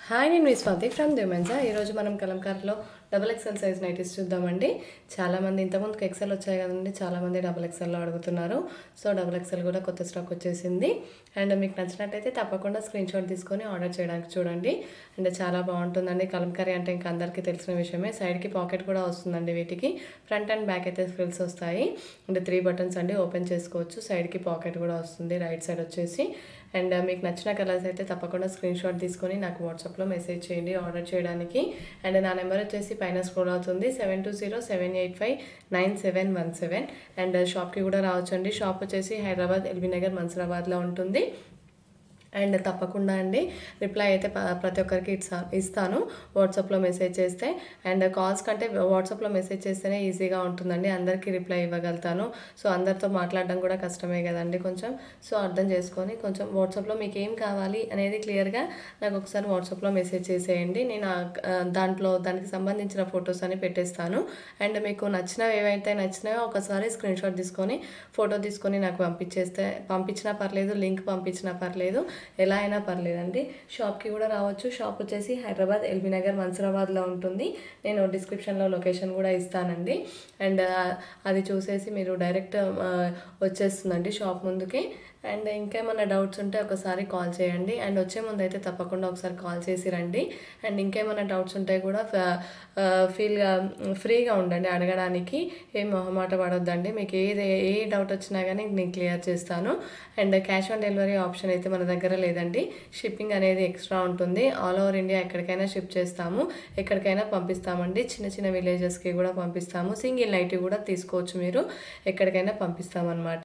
Hi, నేను మీ Swathi from దిమెన్సా. ఈరోజు మనం కలంకారీలో డబుల్ ఎక్సెల్ సైజ్ నైటీస్ చూద్దామండి. చాలామంది ఇంతకుముందుకు ఎక్సెల్ వచ్చాయి కదండి, చాలామంది డబుల్ ఎక్సెల్లో అడుగుతున్నారు. సో డబుల్ ఎక్సెల్ కూడా కొత్త స్టాక్ వచ్చేసింది. అండ్ మీకు నచ్చినట్టయితే తప్పకుండా స్క్రీన్ షాట్ తీసుకొని ఆర్డర్ చేయడానికి చూడండి. అండ్ చాలా బాగుంటుందండి. కలంకారీ అంటే ఇంకా అందరికీ తెలిసిన విషయమే. సైడ్కి పాకెట్ కూడా వస్తుందండి. వీటికి ఫ్రంట్ అండ్ బ్యాక్ అయితే ఫ్రిల్స్ వస్తాయి. అండ్ 3 బటన్స్ అండి, ఓపెన్ చేసుకోవచ్చు. సైడ్కి పాకెట్ కూడా వస్తుంది రైట్ సైడ్ వచ్చేసి. అండ్ మీకు నచ్చిన కలర్స్ అయితే తప్పకుండా స్క్రీన్ షాట్ తీసుకొని నాకు వాట్సాప్లో మెసేజ్ చేయండి ఆర్డర్ చేయడానికి. అండ్ నా నెంబర్ వచ్చేసి పైన స్క్రోల్ అవుతుంది, 7207885917. అండ్ షాప్కి కూడా రావచ్చండి. షాప్ వచ్చేసి హైదరాబాద్ ఎల్బీ నగర్ మన్సూరాబాద్లో ఉంటుంది. అండ్ తప్పకుండా అండి రిప్లై అయితే ప్రతి ఒక్కరికి ఇస్తాను వాట్సాప్లో మెసేజ్ చేస్తే. అండ్ కాల్స్ కంటే వాట్సాప్లో మెసేజ్ చేస్తేనే ఈజీగా ఉంటుందండి, అందరికీ రిప్లై ఇవ్వగలుగుతాను. సో అందరితో మాట్లాడడం కూడా కష్టమే కదండి కొంచెం. సో అర్థం చేసుకొని కొంచెం వాట్సాప్లో మీకు ఏం కావాలి అనేది క్లియర్గా నాకు ఒకసారి వాట్సాప్లో మెసేజ్ చేసేయండి. నేను దానికి సంబంధించిన ఫొటోస్ అని పెట్టేస్తాను. అండ్ మీకు నచ్చినవి ఏవైతే నచ్చినాయో ఒకసారి స్క్రీన్ షాట్ తీసుకొని ఫోటో తీసుకొని నాకు పంపించినా పర్లేదు, లింక్ పంపించినా పర్లేదు, ఎలా అయినా పర్లేదండి. షాప్కి కూడా రావచ్చు. షాప్ వచ్చేసి హైదరాబాద్ ఎల్బీ నగర్ మన్సూరాబాద్లో ఉంటుంది. నేను డిస్క్రిప్షన్లో లొకేషన్ కూడా ఇస్తానండి. అండ్ అది చూసేసి మీరు డైరెక్ట్ వచ్చేస్తుందండి షాప్ ముందుకి. అండ్ ఇంకేమైనా డౌట్స్ ఉంటే ఒకసారి కాల్ చేయండి. అండ్ వచ్చే ముందు అయితే తప్పకుండా ఒకసారి కాల్ చేసి రండి. అండ్ ఇంకేమైనా డౌట్స్ ఉంటే కూడా ఫ్రీగా ఉండండి అడగడానికి. ఏం మొహమాట పడొద్దండి. మీకు ఏ డౌట్ వచ్చినా కానీ నేను క్లియర్ చేస్తాను. And cash on delivery option అయితే మన దగ్గర లేదండి. షిప్పింగ్ అనేది ఎక్స్ట్రా ఉంటుంది. ఆల్ ఓవర్ ఇండియా ఎక్కడికైనా షిప్ చేస్తాము, ఎక్కడికైనా పంపిస్తామండి. చిన్న చిన్న విలేజెస్కి కూడా పంపిస్తాము. సింగిల్ నైట్ కూడా తీసుకోవచ్చు మీరు, ఎక్కడికైనా పంపిస్తామన్నమాట.